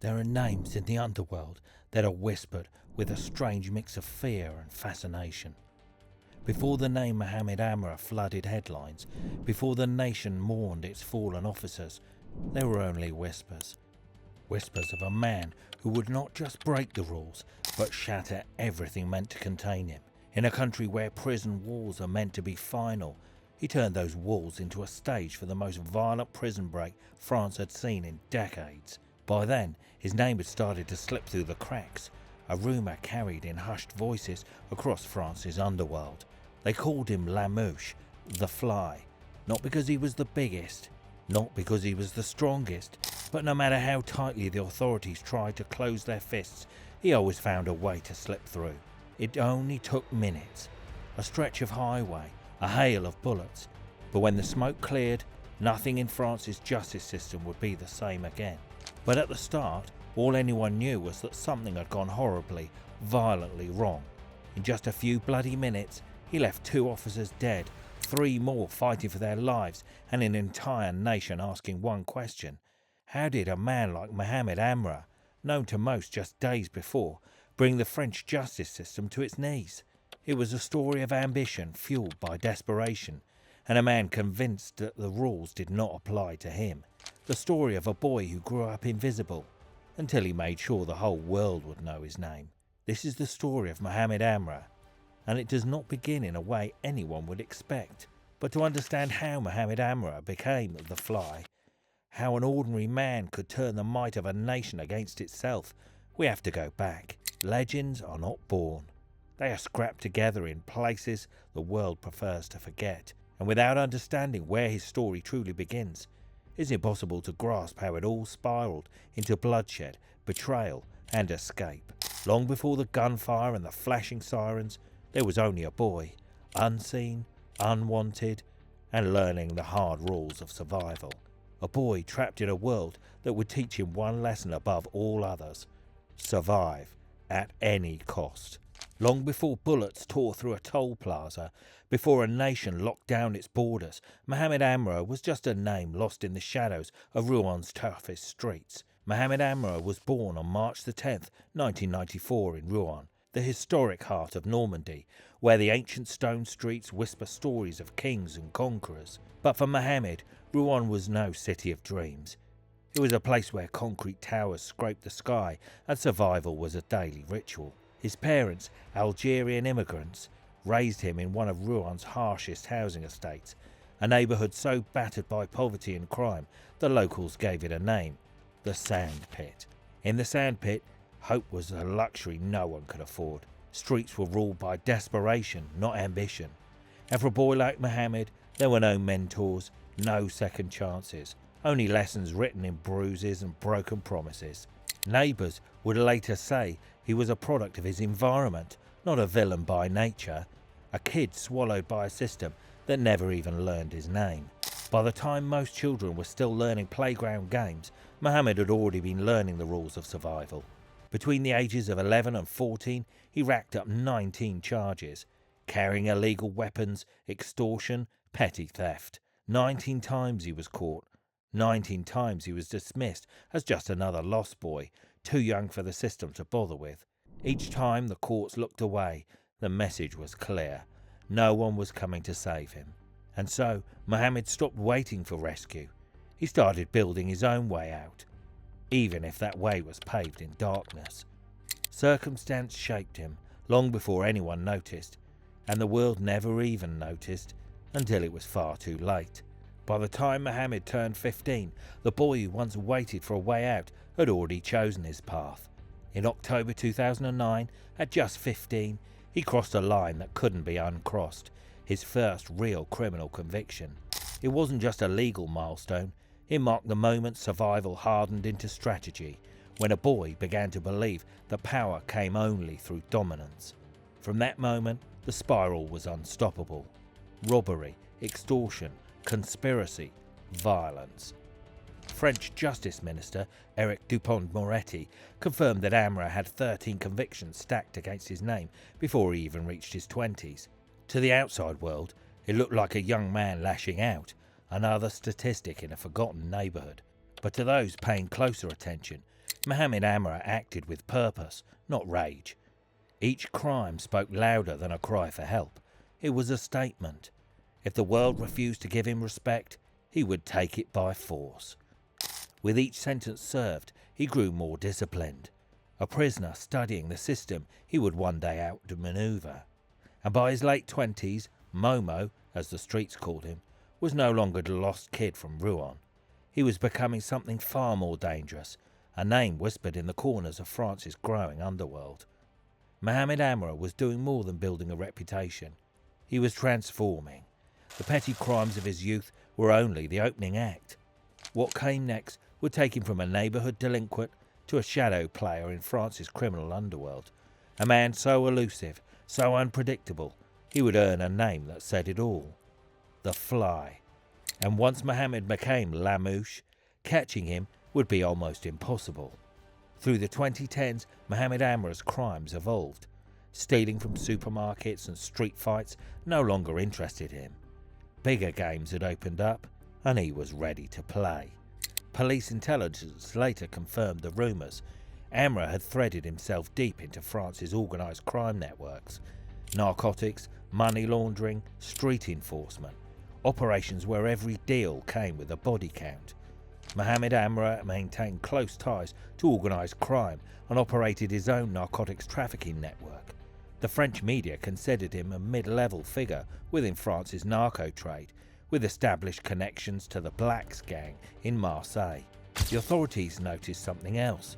There are names in the underworld that are whispered with a strange mix of fear and fascination. Before the name Mohamed Amra flooded headlines, before the nation mourned its fallen officers, there were only whispers. Whispers of a man who would not just break the rules, but shatter everything meant to contain him. In a country where prison walls are meant to be final, he turned those walls into a stage for the most violent prison break France had seen in decades. By then, his name had started to slip through the cracks, a rumour carried in hushed voices across France's underworld. They called him La Mouche, the Fly, not because he was the biggest, not because he was the strongest, but no matter how tightly the authorities tried to close their fists, he always found a way to slip through. It only took minutes, a stretch of highway, a hail of bullets, but when the smoke cleared, nothing in France's justice system would be the same again. But at the start, all anyone knew was that something had gone horribly, violently wrong. In just a few bloody minutes, he left 2 officers dead, 3 more fighting for their lives, and an entire nation asking one question: how did a man like Mohamed Amra, known to most just days before, bring the French justice system to its knees? It was a story of ambition fueled by desperation, and a man convinced that the rules did not apply to him. The story of a boy who grew up invisible, until he made sure the whole world would know his name. This is the story of Mohamed Amra, and it does not begin in a way anyone would expect. But to understand how Mohamed Amra became the Fly, how an ordinary man could turn the might of a nation against itself, we have to go back. Legends are not born. They are scrapped together in places the world prefers to forget, and without understanding where his story truly begins, it's impossible to grasp how it all spiraled into bloodshed, betrayal, and escape. Long before the gunfire and the flashing sirens, there was only a boy, unseen, unwanted, and learning the hard rules of survival. A boy trapped in a world that would teach him one lesson above all others: survive at any cost. Long before bullets tore through a toll plaza, before a nation locked down its borders, Mohamed Amra was just a name lost in the shadows of Rouen's toughest streets. Mohamed Amra was born on March the 10th, 1994 in Rouen, the historic heart of Normandy, where the ancient stone streets whisper stories of kings and conquerors. But for Mohamed, Rouen was no city of dreams. It was a place where concrete towers scraped the sky and survival was a daily ritual. His parents, Algerian immigrants, raised him in one of Rouen's harshest housing estates, a neighbourhood so battered by poverty and crime the locals gave it a name: the Sand Pit. In the Sand Pit, hope was a luxury no one could afford. Streets were ruled by desperation, not ambition. And for a boy like Mohamed, there were no mentors, no second chances, only lessons written in bruises and broken promises. Neighbours would later say he was a product of his environment, not a villain by nature, a kid swallowed by a system that never even learned his name. By the time most children were still learning playground games, Mohamed had already been learning the rules of survival. Between the ages of 11 and 14, he racked up 19 charges: carrying illegal weapons, extortion, petty theft. 19 times he was caught. 19 times he was dismissed as just another lost boy, too young for the system to bother with. Each time the courts looked away, the message was clear: no one was coming to save him. And so Mohamed stopped waiting for rescue. He started building his own way out, even if that way was paved in darkness. Circumstance shaped him long before anyone noticed, and the world never even noticed until it was far too late. By the time Mohamed turned 15, the boy who once waited for a way out had already chosen his path. In October 2009, at just 15, he crossed a line that couldn't be uncrossed, his first real criminal conviction. It wasn't just a legal milestone, it marked the moment survival hardened into strategy, when a boy began to believe that power came only through dominance. From that moment, the spiral was unstoppable. Robbery, extortion, conspiracy, violence. French Justice Minister Eric Dupond-Moretti confirmed that Amra had 13 convictions stacked against his name before he even reached his 20s. To the outside world, it looked like a young man lashing out, another statistic in a forgotten neighbourhood. But to those paying closer attention, Mohamed Amra acted with purpose, not rage. Each crime spoke louder than a cry for help. It was a statement. If the world refused to give him respect, he would take it by force. With each sentence served, he grew more disciplined. A prisoner studying the system he would one day outmaneuver. And by his late 20s, Momo, as the streets called him, was no longer the lost kid from Rouen. He was becoming something far more dangerous, a name whispered in the corners of France's growing underworld. Mohamed Amra was doing more than building a reputation. He was transforming. The petty crimes of his youth were only the opening act. What came next would take him from a neighbourhood delinquent to a shadow player in France's criminal underworld. A man so elusive, so unpredictable, he would earn a name that said it all. The Fly. And once Mohamed became Lamouche, catching him would be almost impossible. Through the 2010s, Mohamed Amra's crimes evolved. Stealing from supermarkets and street fights no longer interested him. Bigger games had opened up, and he was ready to play. Police intelligence later confirmed the rumours. Amra had threaded himself deep into France's organised crime networks. Narcotics, money laundering, street enforcement. Operations where every deal came with a body count. Mohamed Amra maintained close ties to organised crime and operated his own narcotics trafficking network. The French media considered him a mid-level figure within France's narco trade, with established connections to the Blacks gang in Marseille. The authorities noticed something else.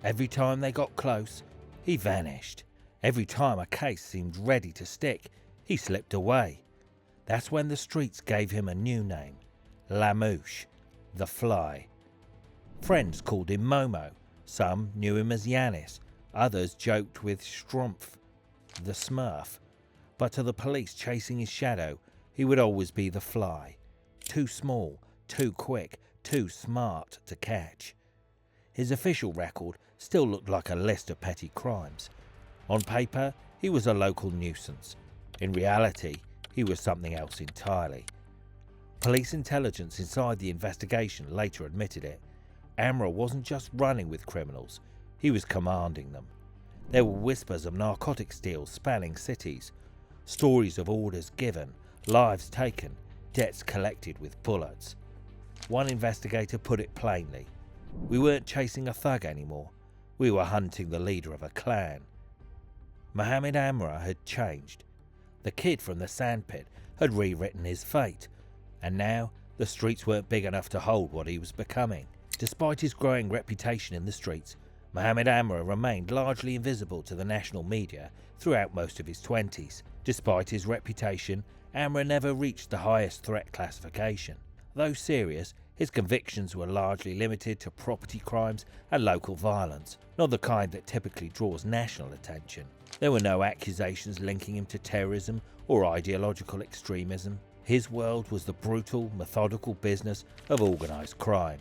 Every time they got close, he vanished. Every time a case seemed ready to stick, he slipped away. That's when the streets gave him a new name, Lamouche, the Fly. Friends called him Momo, some knew him as Yanis, others joked with Strumpf, the Smurf. But to the police chasing his shadow, he would always be the Fly. Too small, too quick, too smart to catch. His official record still looked like a list of petty crimes. On paper, he was a local nuisance. In reality, he was something else entirely. Police intelligence inside the investigation later admitted it. Amra wasn't just running with criminals, he was commanding them. There were whispers of narcotics deals spanning cities, stories of orders given, lives taken, debts collected with bullets. One investigator put it plainly. We weren't chasing a thug anymore, we were hunting the leader of a clan. Mohamed Amra had changed. The kid from the sandpit had rewritten his fate, and now the streets weren't big enough to hold what he was becoming. Despite his growing reputation in the streets, Mohamed Amra remained largely invisible to the national media throughout most of his 20s. Despite his reputation, Amra never reached the highest threat classification. Though serious, his convictions were largely limited to property crimes and local violence, not the kind that typically draws national attention. There were no accusations linking him to terrorism or ideological extremism. His world was the brutal, methodical business of organised crime.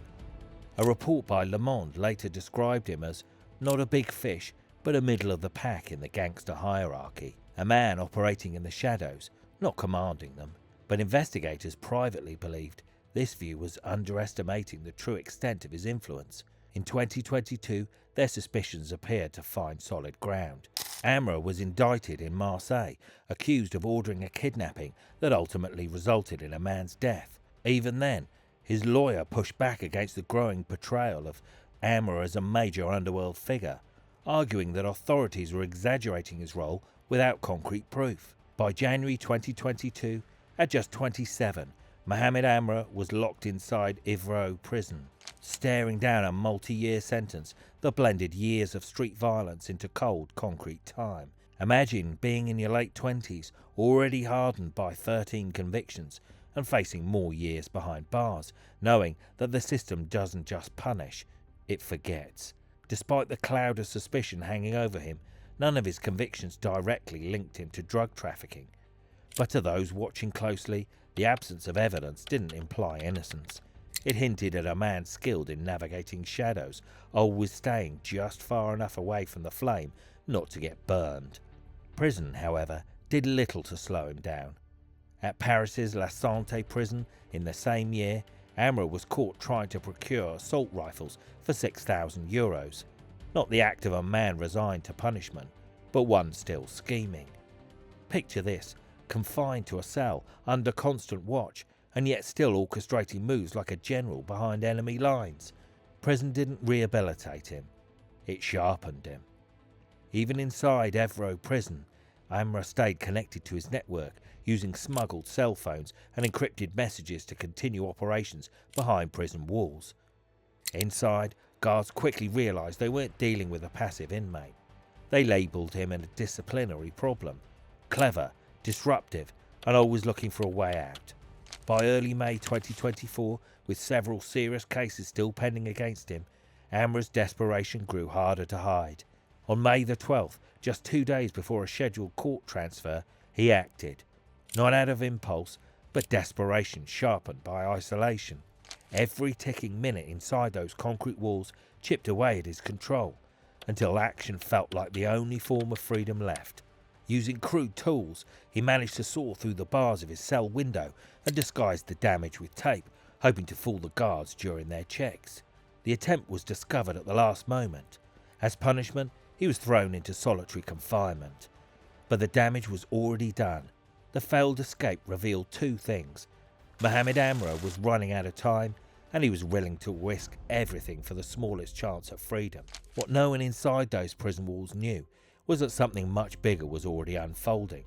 A report by Le Monde later described him as not a big fish, but a middle of the pack in the gangster hierarchy. A man operating in the shadows, not commanding them. But investigators privately believed this view was underestimating the true extent of his influence. In 2022, their suspicions appeared to find solid ground. Amra was indicted in Marseille, accused of ordering a kidnapping that ultimately resulted in a man's death. Even then, his lawyer pushed back against the growing portrayal of Amra as a major underworld figure, arguing that authorities were exaggerating his role without concrete proof. By January 2022, at just 27, Mohamed Amra was locked inside Ivreau prison, staring down a multi-year sentence that blended years of street violence into cold, concrete time. Imagine being in your late 20s, already hardened by 13 convictions, and facing more years behind bars, knowing that the system doesn't just punish, it forgets. Despite the cloud of suspicion hanging over him, none of his convictions directly linked him to drug trafficking. But to those watching closely, the absence of evidence didn't imply innocence. It hinted at a man skilled in navigating shadows, always staying just far enough away from the flame not to get burned. Prison, however, did little to slow him down. At Paris's La Santé prison in the same year, Amra was caught trying to procure assault rifles for €6,000. Not the act of a man resigned to punishment, but one still scheming. Picture this, confined to a cell, under constant watch, and yet still orchestrating moves like a general behind enemy lines. Prison didn't rehabilitate him, it sharpened him. Even inside Evro prison, Amra stayed connected to his network, using smuggled cell phones and encrypted messages to continue operations behind prison walls. Inside, guards quickly realised they weren't dealing with a passive inmate. They labelled him a disciplinary problem, clever, disruptive, and always looking for a way out. By early May 2024, with several serious cases still pending against him, Amra's desperation grew harder to hide. On May the 12th, just 2 days before a scheduled court transfer, he acted. Not out of impulse, but desperation sharpened by isolation. Every ticking minute inside those concrete walls chipped away at his control, until action felt like the only form of freedom left. Using crude tools, he managed to saw through the bars of his cell window and disguised the damage with tape, hoping to fool the guards during their checks. The attempt was discovered at the last moment. As punishment, he was thrown into solitary confinement. But the damage was already done. The failed escape revealed two things. Mohamed Amra was running out of time, and he was willing to risk everything for the smallest chance at freedom. What no one inside those prison walls knew was that something much bigger was already unfolding.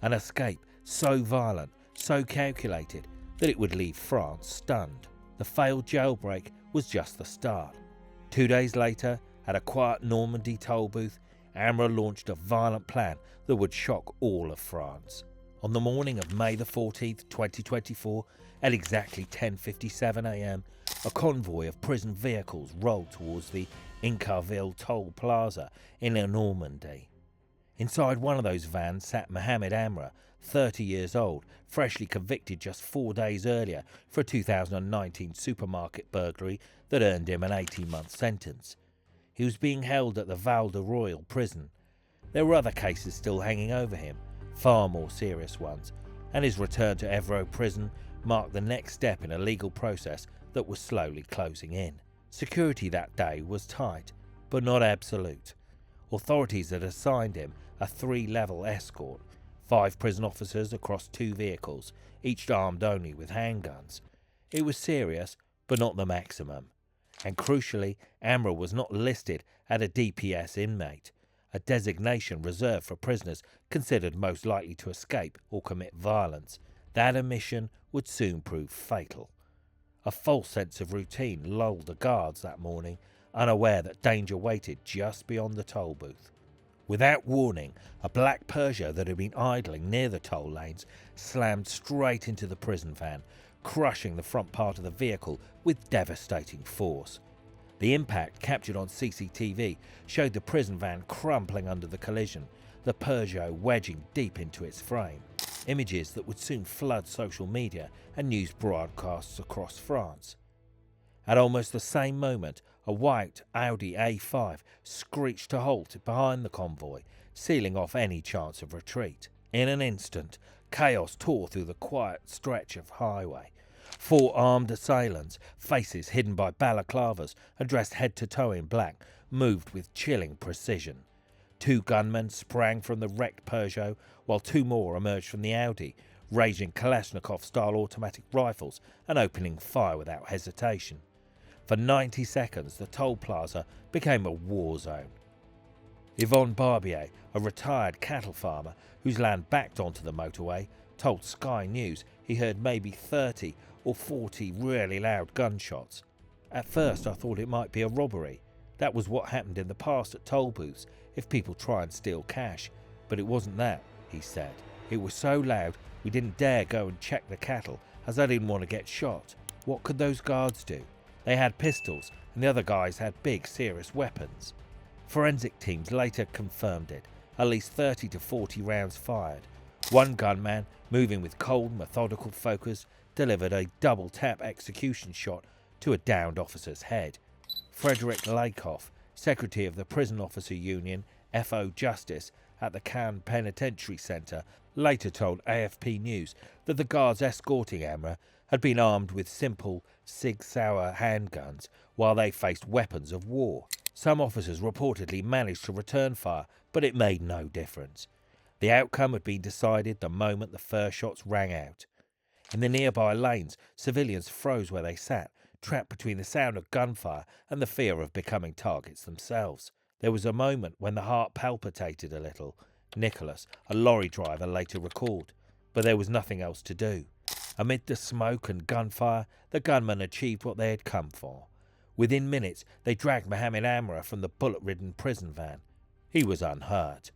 An escape so violent, so calculated, that it would leave France stunned. The failed jailbreak was just the start. 2 days later, at a quiet Normandy toll booth, Amra launched a violent plan that would shock all of France. On the morning of May the 14th, 2024, at exactly 10:57 a.m, a convoy of prison vehicles rolled towards the Incarville toll plaza in Normandy. Inside one of those vans sat Mohamed Amra, 30 years old, freshly convicted just 4 days earlier for a 2019 supermarket burglary that earned him an 18-month sentence. He was being held at the Val de Royal prison. There were other cases still hanging over him, far more serious ones, and his return to Evro prison marked the next step in a legal process that was slowly closing in. Security that day was tight, but not absolute. Authorities had assigned him a 3-level escort, 5 prison officers across 2 vehicles, each armed only with handguns. It was serious, but not the maximum. And crucially, Amra was not listed as a DPS inmate, a designation reserved for prisoners considered most likely to escape or commit violence. That omission would soon prove fatal. A false sense of routine lulled the guards that morning, unaware that danger waited just beyond the toll booth. Without warning, a black Peugeot that had been idling near the toll lanes slammed straight into the prison van, crushing the front part of the vehicle with devastating force. The impact, captured on CCTV, showed the prison van crumpling under the collision, the Peugeot wedging deep into its frame. Images that would soon flood social media and news broadcasts across France. At almost the same moment, a white Audi A5 screeched to halt behind the convoy, sealing off any chance of retreat. In an instant, chaos tore through the quiet stretch of highway. 4 armed assailants, faces hidden by balaclavas and dressed head to toe in black, moved with chilling precision. 2 gunmen sprang from the wrecked Peugeot, while 2 more emerged from the Audi, raising Kalashnikov-style automatic rifles and opening fire without hesitation. For 90 seconds, the toll plaza became a war zone. Yvonne Barbier, a retired cattle farmer whose land backed onto the motorway, told Sky News he heard maybe 30 or 40 really loud gunshots. At first I thought it might be a robbery. That was what happened in the past at toll booths if people try and steal cash. But it wasn't that, he said. It was so loud we didn't dare go and check the cattle as I didn't want to get shot. What could those guards do? They had pistols and the other guys had big serious weapons. Forensic teams later confirmed it. At least 30 to 40 rounds fired. One gunman, moving with cold, methodical focus, delivered a double-tap execution shot to a downed officer's head. Frederick Lakoff, secretary of the Prison Officer Union, FO Justice, at the Cannes Penitentiary Centre, later told AFP News that the guards escorting Amra had been armed with simple Sig Sauer handguns while they faced weapons of war. Some officers reportedly managed to return fire, but it made no difference. The outcome had been decided the moment the first shots rang out. In the nearby lanes, civilians froze where they sat, trapped between the sound of gunfire and the fear of becoming targets themselves. There was a moment when the heart palpitated a little. Nicholas, a lorry driver, later recalled. But there was nothing else to do. Amid the smoke and gunfire, the gunmen achieved what they had come for. Within minutes, they dragged Mohamed Amra from the bullet-ridden prison van. He was unhurt.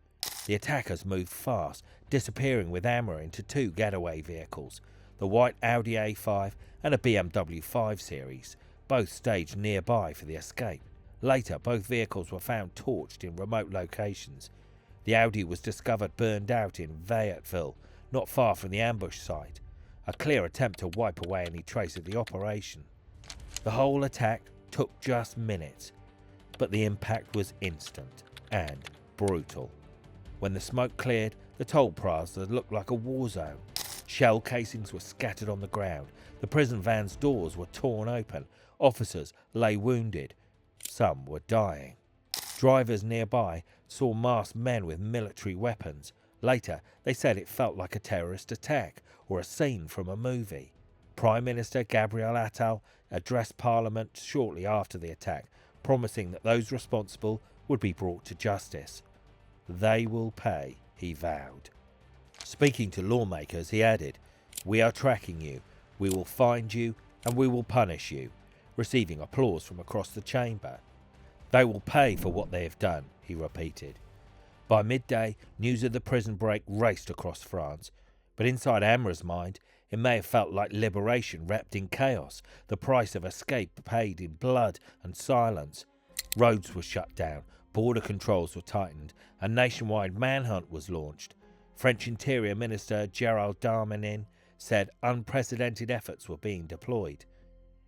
The attackers moved fast, disappearing with Amra into two getaway vehicles, the white Audi A5 and a BMW 5 Series, both staged nearby for the escape. Later, both vehicles were found torched in remote locations. The Audi was discovered burned out in Fayetteville, not far from the ambush site, a clear attempt to wipe away any trace of the operation. The whole attack took just minutes, but the impact was instant and brutal. When the smoke cleared, the toll plaza looked like a war zone. Shell casings were scattered on the ground. The prison van's doors were torn open. Officers lay wounded. Some were dying. Drivers nearby saw masked men with military weapons. Later, they said it felt like a terrorist attack or a scene from a movie. Prime Minister Gabriel Attal addressed Parliament shortly after the attack, promising that those responsible would be brought to justice. They will pay, he vowed. Speaking to lawmakers, he added, "We are tracking you. We will find you and we will punish you," receiving applause from across the chamber. They will pay for what they have done, he repeated. By midday, news of the prison break raced across France, but inside Amra's mind, it may have felt like liberation wrapped in chaos, the price of escape paid in blood and silence. Roads were shut down, border controls were tightened, a nationwide manhunt was launched. French Interior Minister Gérald Darmanin said unprecedented efforts were being deployed.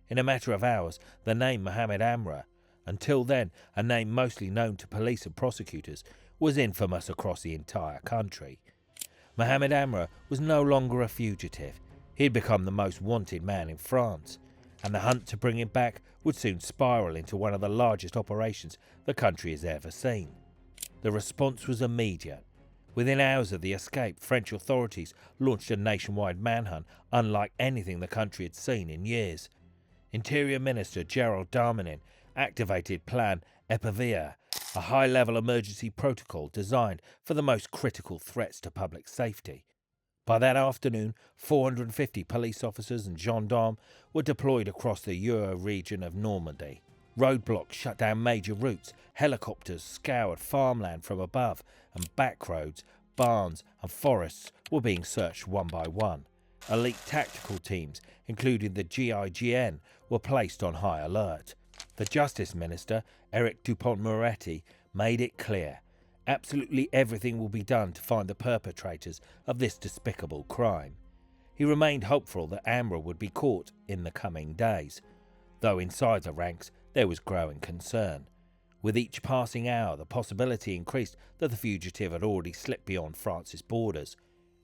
In a matter of hours, the name Mohamed Amra, until then a name mostly known to police and prosecutors, was infamous across the entire country. Mohamed Amra was no longer a fugitive. He had become the most wanted man in France, and the hunt to bring him back would soon spiral into one of the largest operations the country has ever seen. The response was immediate. Within hours of the escape, French authorities launched a nationwide manhunt unlike anything the country had seen in years. Interior Minister Gérald Darmanin activated Plan Epivere, a high-level emergency protocol designed for the most critical threats to public safety. By that afternoon, 450 police officers and gendarmes were deployed across the Eure region of Normandy. Roadblocks shut down major routes, helicopters scoured farmland from above, and back roads, barns and forests were being searched one by one. Elite tactical teams, including the GIGN, were placed on high alert. The Justice Minister, Eric Dupond-Moretti, made it clear absolutely everything will be done to find the perpetrators of this despicable crime. He remained hopeful that Amra would be caught in the coming days, though inside the ranks there was growing concern. With each passing hour, the possibility increased that the fugitive had already slipped beyond France's borders,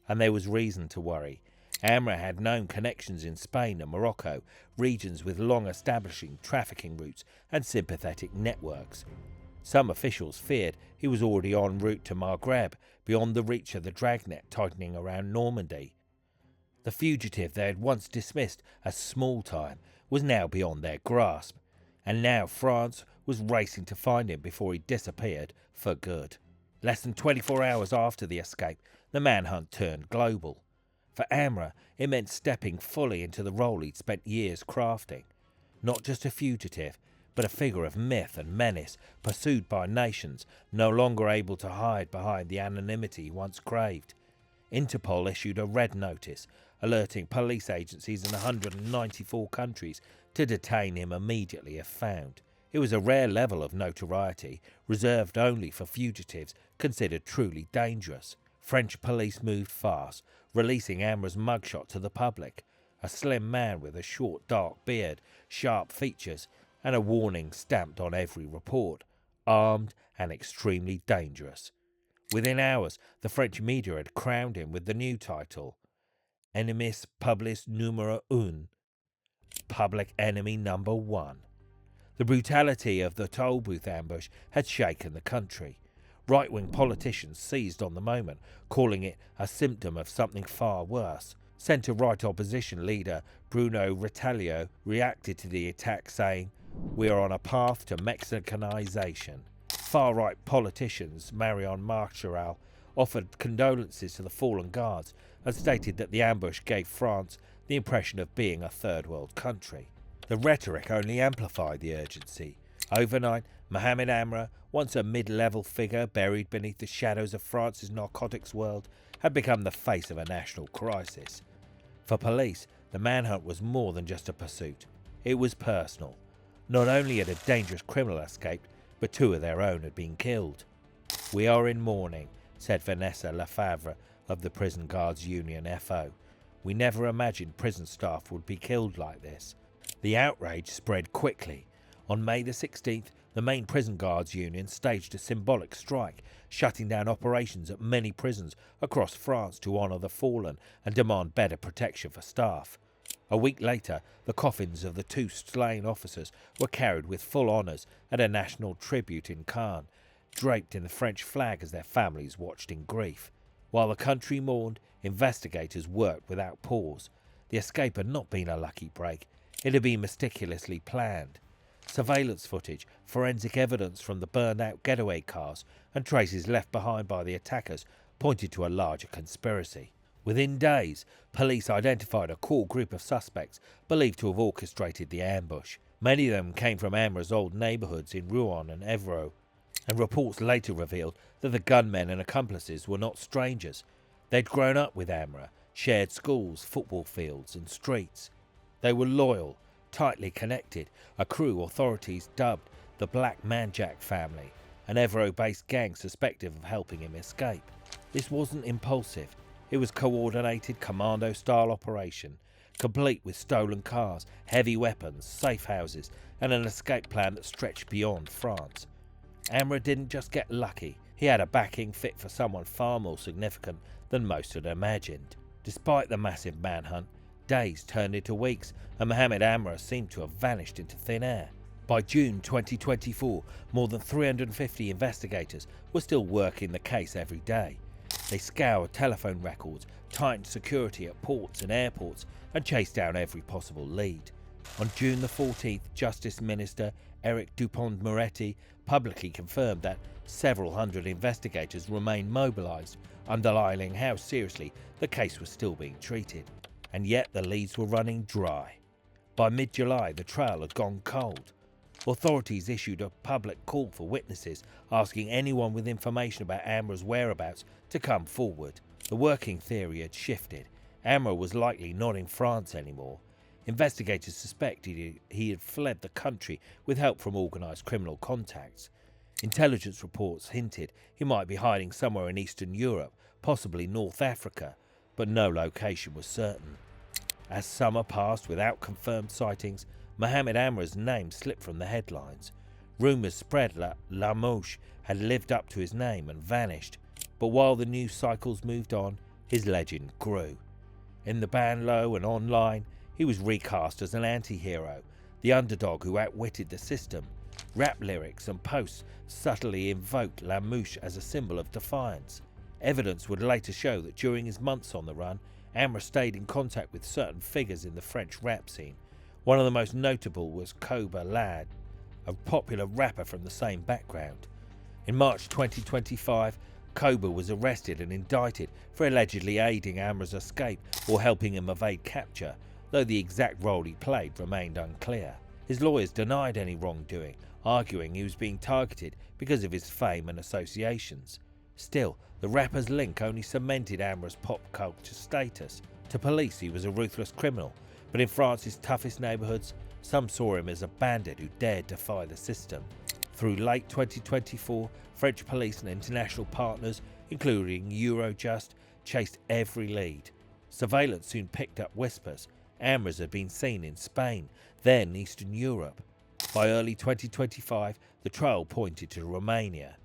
and there was reason to worry. Amra had known connections in Spain and Morocco, regions with long-establishing trafficking routes and sympathetic networks. Some officials feared he was already en route to Maghreb, beyond the reach of the dragnet tightening around Normandy. The fugitive they had once dismissed as small-time was now beyond their grasp, and now France was racing to find him before he disappeared for good. Less than 24 hours after the escape, the manhunt turned global. For Amra, it meant stepping fully into the role he'd spent years crafting. Not just a fugitive, but a figure of myth and menace, pursued by nations, no longer able to hide behind the anonymity he once craved. Interpol issued a red notice, alerting police agencies in 194 countries to detain him immediately if found. It was a rare level of notoriety, reserved only for fugitives considered truly dangerous. French police moved fast, releasing Amra's mugshot to the public, a slim man with a short dark beard, sharp features, and a warning stamped on every report: armed and extremely dangerous. Within hours, the French media had crowned him with the new title, Ennemis Public Numero Un, public enemy number one. The brutality of the toll booth ambush had shaken the country. Right-wing politicians seized on the moment, calling it a symptom of something far worse. Centre-right opposition leader Bruno Retailleau reacted to the attack saying, "We are on a path to Mexicanization." Far-right politicians Marion Marchal offered condolences to the fallen guards and stated that the ambush gave France the impression of being a third world country. The rhetoric only amplified the urgency. Overnight, Mohamed Amra, once a mid-level figure buried beneath the shadows of France's narcotics world, had become the face of a national crisis. For police, the manhunt was more than just a pursuit. It was personal. Not only had a dangerous criminal escaped, but 2 of their own had been killed. "We are in mourning," said Vanessa Lefavre of the Prison Guards Union FO. "We never imagined prison staff would be killed like this." The outrage spread quickly. On May the 16th, the main Prison Guards Union staged a symbolic strike, shutting down operations at many prisons across France to honour the fallen and demand better protection for staff. A week later, the coffins of the 2 slain officers were carried with full honours at a national tribute in Caen, draped in the French flag as their families watched in grief. While the country mourned, investigators worked without pause. The escape had not been a lucky break. It had been meticulously planned. Surveillance footage, forensic evidence from the burned-out getaway cars, and traces left behind by the attackers pointed to a larger conspiracy. Within days, police identified a core group of suspects believed to have orchestrated the ambush. Many of them came from Amra's old neighbourhoods in Rouen and Évreux, and reports later revealed that the gunmen and accomplices were not strangers. They'd grown up with Amra, shared schools, football fields and streets. They were loyal, tightly connected, a crew authorities dubbed the Black Manjack family, an Évreux-based gang suspected of helping him escape. This wasn't impulsive. It was coordinated commando-style operation, complete with stolen cars, heavy weapons, safe houses, and an escape plan that stretched beyond France. Amra didn't just get lucky. He had a backing fit for someone far more significant than most had imagined. Despite the massive manhunt, days turned into weeks, and Mohamed Amra seemed to have vanished into thin air. By June 2024, more than 350 investigators were still working the case every day. They scoured telephone records, tightened security at ports and airports, and chased down every possible lead. On June the 14th, Justice Minister Eric Dupond-Moretti publicly confirmed that several hundred investigators remained mobilised, underlining how seriously the case was still being treated. And yet the leads were running dry. By mid-July, the trail had gone cold. Authorities issued a public call for witnesses, asking anyone with information about Amra's whereabouts to come forward. The working theory had shifted. Amra was likely not in France anymore. Investigators suspected he had fled the country with help from organised criminal contacts. Intelligence reports hinted he might be hiding somewhere in Eastern Europe, possibly North Africa, but no location was certain. As summer passed without confirmed sightings, Mohamed Amra's name slipped from the headlines. Rumours spread that Lamouche had lived up to his name and vanished, but while the news cycles moved on, his legend grew. In the banlieue and online, he was recast as an anti-hero, the underdog who outwitted the system. Rap lyrics and posts subtly invoked Lamouche as a symbol of defiance. Evidence would later show that during his months on the run, Amra stayed in contact with certain figures in the French rap scene. One of the most notable was Koba Lad, a popular rapper from the same background. In March 2025, Koba was arrested and indicted for allegedly aiding Amra's escape or helping him evade capture, though the exact role he played remained unclear. His lawyers denied any wrongdoing, arguing he was being targeted because of his fame and associations. Still, the rapper's link only cemented Amra's pop culture status. To police, he was a ruthless criminal, but in France's toughest neighbourhoods, some saw him as a bandit who dared defy the system. Through late 2024, French police and international partners, including Eurojust, chased every lead. Surveillance soon picked up whispers. Amra's had been seen in Spain, then Eastern Europe. By early 2025, the trail pointed to Romania.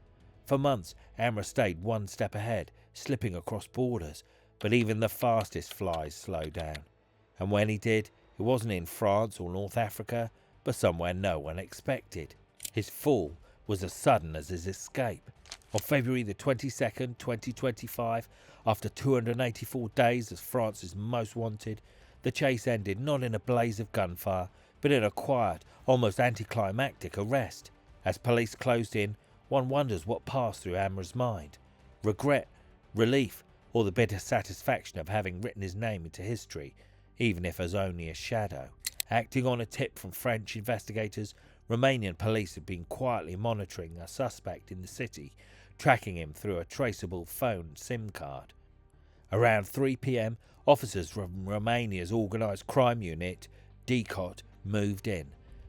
For months, Amra stayed one step ahead, slipping across borders, but even the fastest flies slowed down. And when he did, It wasn't in France or North Africa, but somewhere no one expected. His fall was as sudden as his escape. On February the 22nd, 2025, after 284 days as France's most wanted, the chase ended not in a blaze of gunfire, but in a quiet, almost anticlimactic arrest. As police closed in, one wonders what passed through Amra's mind. Regret, relief, or the bitter satisfaction of having written his name into history, even if as only a shadow. Acting on a tip from French investigators, Romanian police had been quietly monitoring a suspect in the city, tracking him through a traceable phone SIM card. Around 3 p.m, officers from Romania's organised crime unit, DCOT, moved in.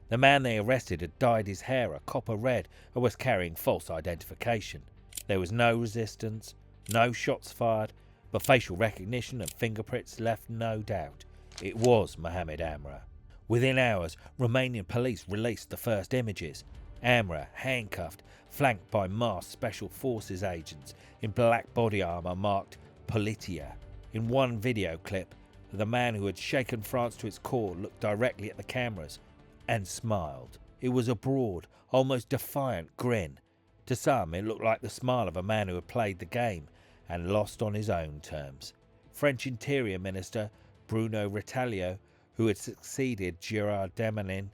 The man they arrested had dyed his hair a copper red and was carrying false identification. There was no resistance, no shots fired, but facial recognition and fingerprints left no doubt. It was Mohamed Amra. Within hours, Romanian police released the first images. Amra, handcuffed, flanked by masked Special Forces agents in black body armour marked Politia. In one video clip, the man who had shaken France to its core looked directly at the cameras and smiled. It was a broad, almost defiant grin. To some, it looked like the smile of a man who had played the game and lost on his own terms. French Interior Minister Bruno Retailleau, who had succeeded Gérard Darmanin,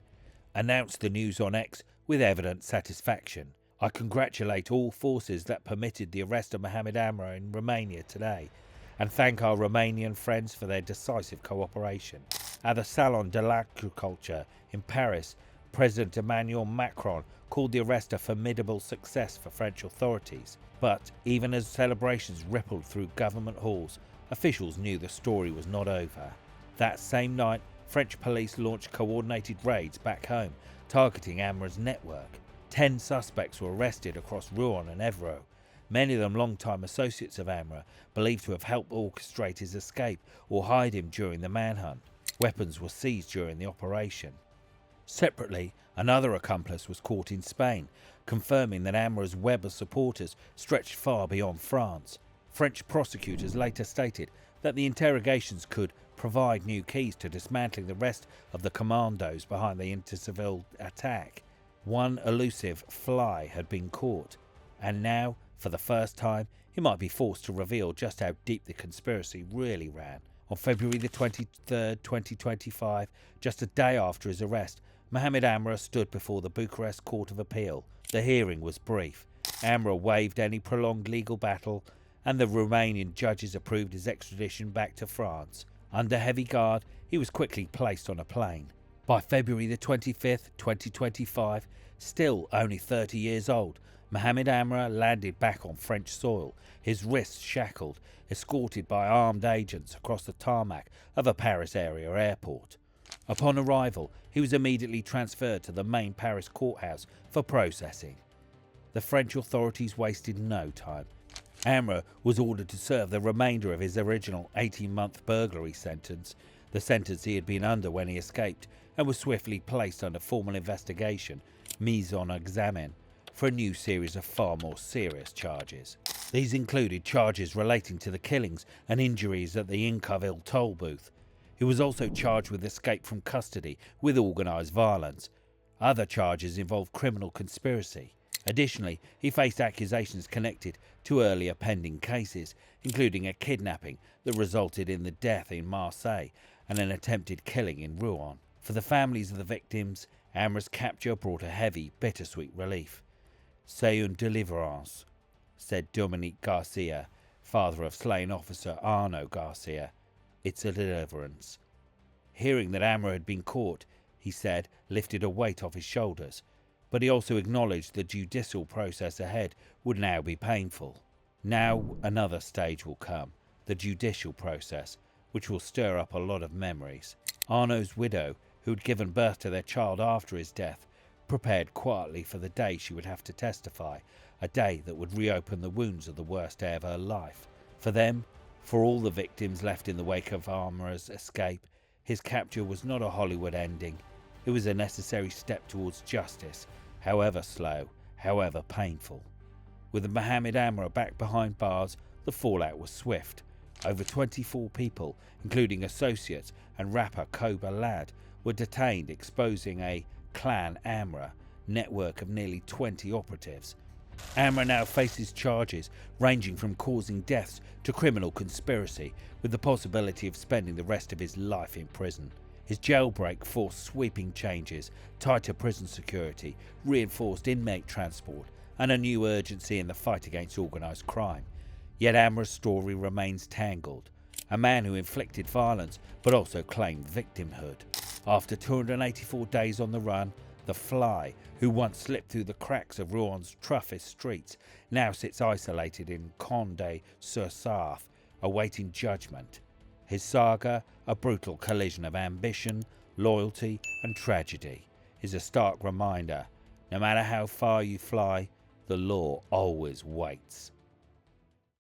announced the news on X with evident satisfaction. I congratulate all forces that permitted the arrest of Mohamed Amra in Romania today, and thank our Romanian friends for their decisive cooperation. At the Salon de l'Agriculture in Paris, President Emmanuel Macron called the arrest a formidable success for French authorities. But even as celebrations rippled through government halls, officials knew the story was not over. That same night, French police launched coordinated raids back home, targeting Amra's network. 10 suspects were arrested across Rouen and Evreux, many of them long-time associates of Amra, believed to have helped orchestrate his escape or hide him during the manhunt. Weapons were seized during the operation. Separately, another accomplice was caught in Spain, confirming that Amra's web of supporters stretched far beyond France. French prosecutors later stated that the interrogations could provide new keys to dismantling the rest of the commandos behind the Intercivil attack. One elusive fly had been caught, and now, for the first time, he might be forced to reveal just how deep the conspiracy really ran. On February the 23rd, 2025, just a day after his arrest, Mohamed Amra stood before the Bucharest Court of Appeal. The hearing was brief. Amra waived any prolonged legal battle, and the Romanian judges approved his extradition back to France. Under heavy guard, he was quickly placed on a plane. By February the 25th, 2025, still only 30 years old, Mohamed Amra landed back on French soil, his wrists shackled, escorted by armed agents across the tarmac of a Paris area airport. Upon arrival, he was immediately transferred to the main Paris courthouse for processing. The French authorities wasted no time. Amra was ordered to serve the remainder of his original 18-month burglary sentence, the sentence he had been under when he escaped, and was swiftly placed under formal investigation, mise en examen, for a new series of far more serious charges. These included charges relating to the killings and injuries at the Incarville toll booth. He was also charged with escape from custody with organised violence. Other charges involved criminal conspiracy. Additionally, he faced accusations connected to earlier pending cases, including a kidnapping that resulted in the death in Marseille and an attempted killing in Rouen. For the families of the victims, Amra's capture brought a heavy, bittersweet relief. "C'est une délivrance," said Dominique Garcia, father of slain officer Arnaud Garcia. "It's a deliverance." Hearing that Amra had been caught, he said, lifted a weight off his shoulders, but he also acknowledged the judicial process ahead would now be painful. Now another stage will come, the judicial process, which will stir up a lot of memories. Arnaud's widow, who had given birth to their child after his death, prepared quietly for the day she would have to testify, a day that would reopen the wounds of the worst day of her life. For them, for all the victims left in the wake of Amra's escape, his capture was not a Hollywood ending. It was a necessary step towards justice, however slow, however painful. With Mohamed Amra back behind bars, the fallout was swift. Over 24 people, including associates and rapper Koba Lad, were detained, exposing a Clan Amra network of nearly 20 operatives. Amra now faces charges ranging from causing deaths to criminal conspiracy, with the possibility of spending the rest of his life in prison. His jailbreak forced sweeping changes, tighter prison security, reinforced inmate transport, and a new urgency in the fight against organised crime. Yet Amra's story remains tangled. A man who inflicted violence but also claimed victimhood. After 284 days on the run, the Fly, who once slipped through the cracks of Rouen's toughest streets, now sits isolated in Condé-sur-Sarthe, awaiting judgment. His saga, a brutal collision of ambition, loyalty and tragedy, is a stark reminder: no matter how far you fly, the law always waits.